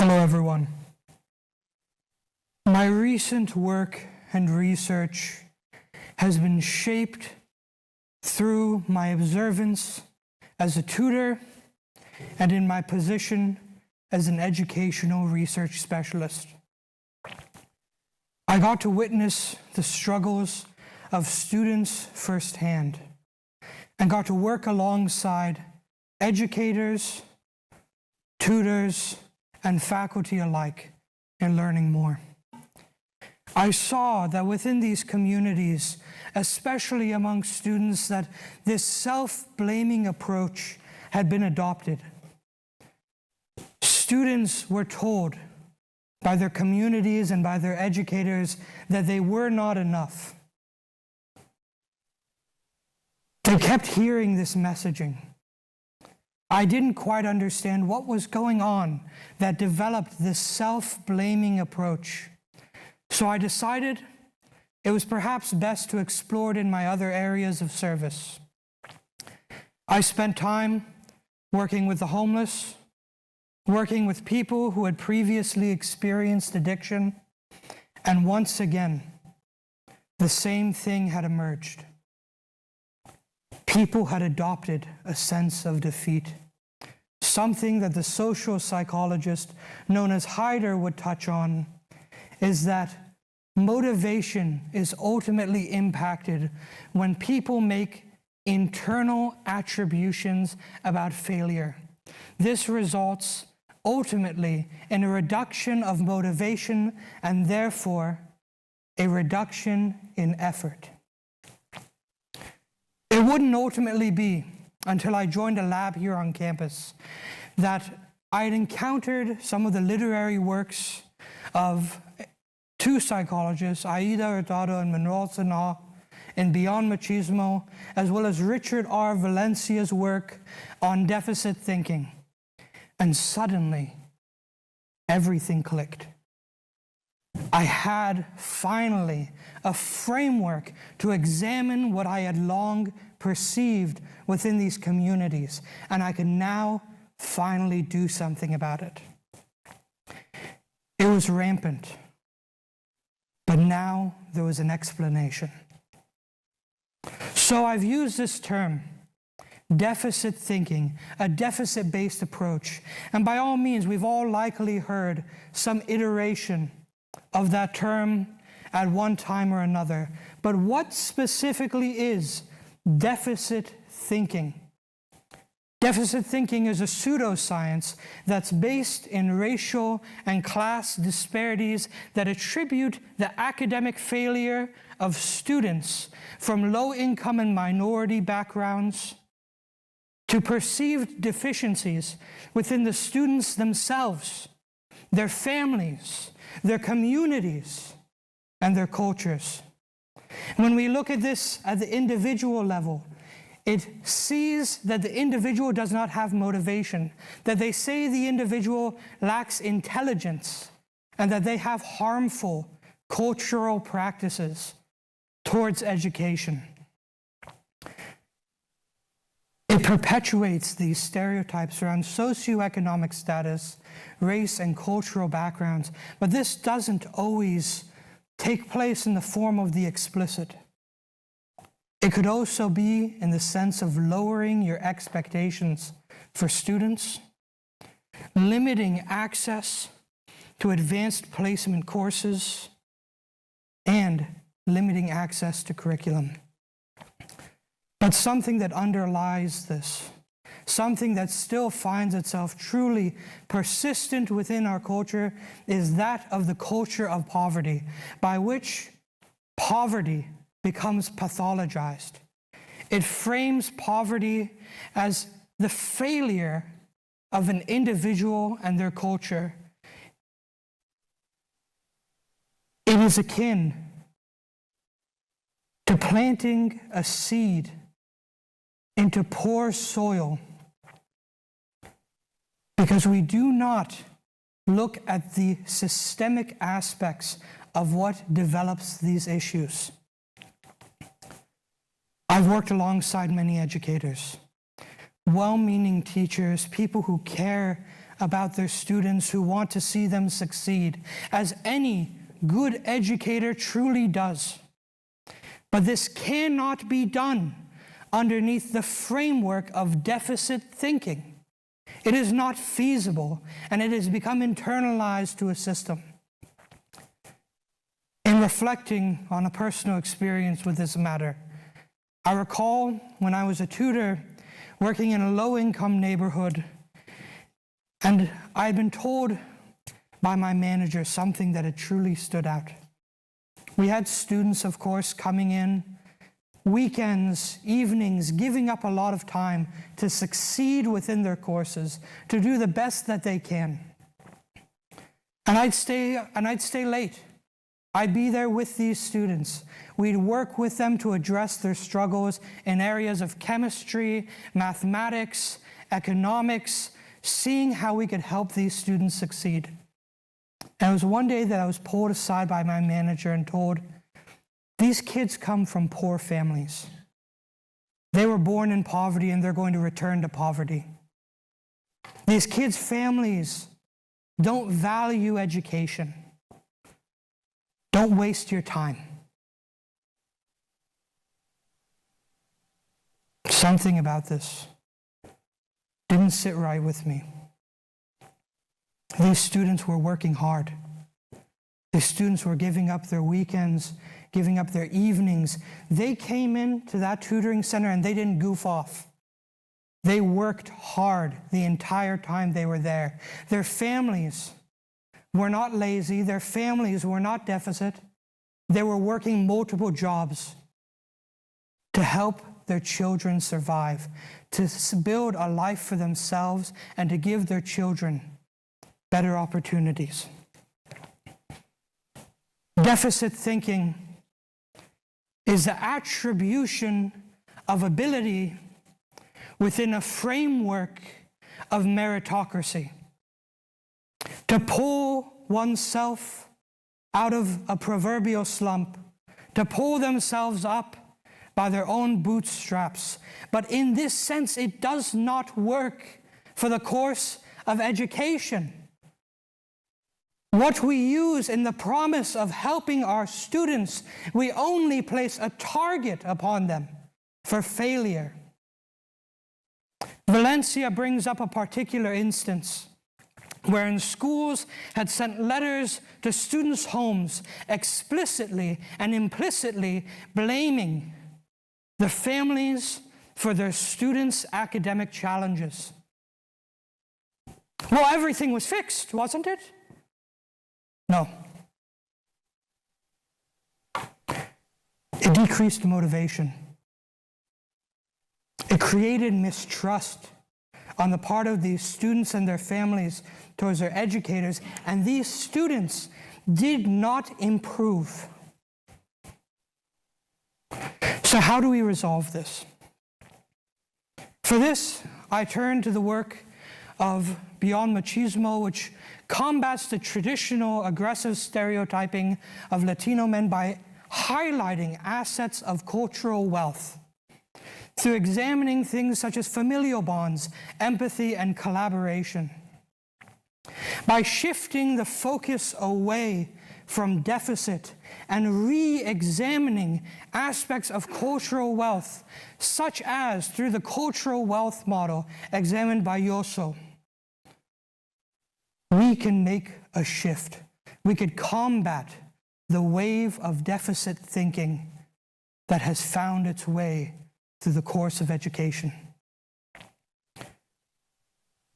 Hello, everyone. My recent work and research has been shaped through my observance as a tutor and in my position as an educational research specialist. I got to witness the struggles of students firsthand and got to work alongside educators, tutors, and faculty alike in learning more. I saw that within these communities, especially among students, that this self-blaming approach had been adopted. Students were told by their communities and by their educators that they were not enough. They kept hearing this messaging. I didn't quite understand what was going on that developed this self-blaming approach. So I decided it was perhaps best to explore it in my other areas of service. I spent time working with the homeless, working with people who had previously experienced addiction, and once again, the same thing had emerged. People had adopted a sense of defeat, something that the social psychologist known as Aida would touch on, is that motivation is ultimately impacted when people make internal attributions about failure. This results ultimately in a reduction of motivation and therefore a reduction in effort. It wouldn't ultimately be until I joined a lab here on campus that I had encountered some of the literary works of two psychologists, Aida, Hurtado, and Valencia, in Beyond Machismo, as well as Richard R. Valencia's work on deficit thinking. And suddenly, everything clicked. I had finally a framework to examine what I had long perceived within these communities, and I could now finally do something about it. It was rampant, but now there was an explanation. So I've used this term, deficit thinking, a deficit-based approach, and by all means, we've all likely heard some iteration of that term at one time or another. But what specifically is deficit thinking? Deficit thinking is a pseudoscience that's based in racial and class disparities that attribute the academic failure of students from low-income and minority backgrounds to perceived deficiencies within the students themselves, their families, their communities, and their cultures. When we look at this at the individual level, it sees that the individual does not have motivation, that they say the individual lacks intelligence, and that they have harmful cultural practices towards education. It perpetuates these stereotypes around socioeconomic status, race, and cultural backgrounds, but this doesn't always take place in the form of the explicit. It could also be in the sense of lowering your expectations for students, limiting access to advanced placement courses, and limiting access to curriculum. But something that underlies this, something that still finds itself truly persistent within our culture, is that of the culture of poverty, by which poverty becomes pathologized. It frames poverty as the failure of an individual and their culture. It is akin to planting a seed into poor soil because we do not look at the systemic aspects of what develops these issues. I've worked alongside many educators, well-meaning teachers, people who care about their students, who want to see them succeed, as any good educator truly does. But this cannot be done underneath the framework of deficit thinking. It is not feasible, and it has become internalized to a system. In reflecting on a personal experience with this matter, I recall when I was a tutor working in a low-income neighborhood, and I had been told by my manager something that had truly stood out. We had students, of course, coming in, weekends, evenings, giving up a lot of time to succeed within their courses, to do the best that they can. And I'd stay late. I'd be there with these students. We'd work with them to address their struggles in areas of chemistry, mathematics, economics, seeing how we could help these students succeed. And it was one day that I was pulled aside by my manager and told, these kids come from poor families. They were born in poverty and they're going to return to poverty. These kids' families don't value education. Don't waste your time. Something about this didn't sit right with me. These students were working hard. These students were giving up their weekends, giving up their evenings. They came into that tutoring center and they didn't goof off. They worked hard the entire time they were there. Their families were not lazy. Their families were not deficit. They were working multiple jobs to help their children survive, to build a life for themselves, and to give their children better opportunities. Deficit thinking is the attribution of ability within a framework of meritocracy. To pull oneself out of a proverbial slump, to pull themselves up by their own bootstraps. But in this sense, it does not work for the course of education. What we use in the promise of helping our students, we only place a target upon them for failure. Valencia brings up a particular instance wherein schools had sent letters to students' homes explicitly and implicitly blaming the families for their students' academic challenges. Well, everything was fixed, wasn't it? No. It decreased motivation. It created mistrust on the part of these students and their families towards their educators, and these students did not improve. So how do we resolve this? For this, I turn to the work of Beyond Machismo, which combats the traditional aggressive stereotyping of Latino men by highlighting assets of cultural wealth through examining things such as familial bonds, empathy, and collaboration. By shifting the focus away from deficit and re-examining aspects of cultural wealth, such as through the cultural wealth model examined by Yoso, we can make a shift. We could combat the wave of deficit thinking that has found its way through the course of education.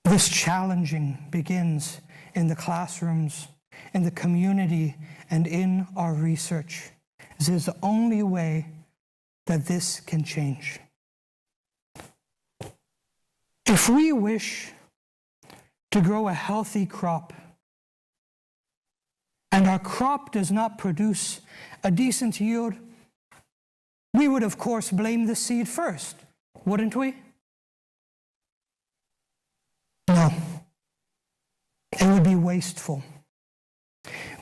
This challenging begins in the classrooms, in the community, and in our research. This is the only way that this can change. If we wish to grow a healthy crop, and our crop does not produce a decent yield, we would, of course, blame the seed first, wouldn't we? No. It would be wasteful.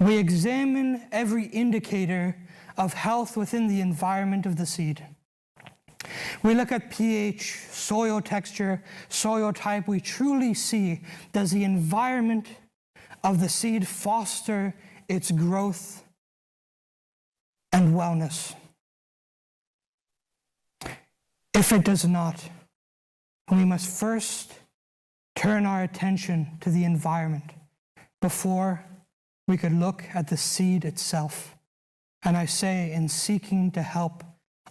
We examine every indicator of health within the environment of the seed. We look at pH, soil texture, soil type. We truly see, does the environment of the seed foster its growth and wellness? If it does not, we must first turn our attention to the environment before we could look at the seed itself. And I say, in seeking to help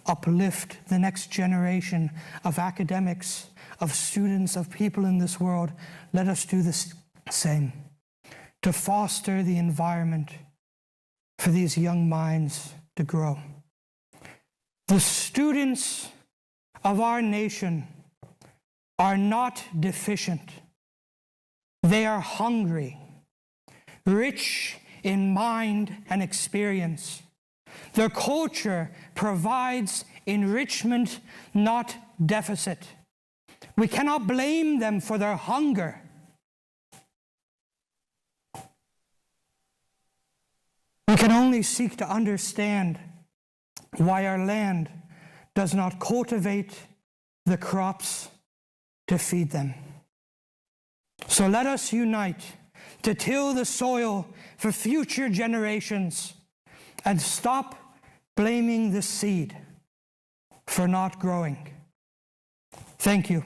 uplift the next generation of academics, of students, of people in this world, let us do the same, to foster the environment for these young minds to grow. The students of our nation are not deficient. They are hungry, rich in mind and experience. Their culture provides enrichment, not deficit. We cannot blame them for their hunger. We can only seek to understand why our land does not cultivate the crops to feed them. So let us unite to till the soil for future generations and stop blaming the seed for not growing. Thank you.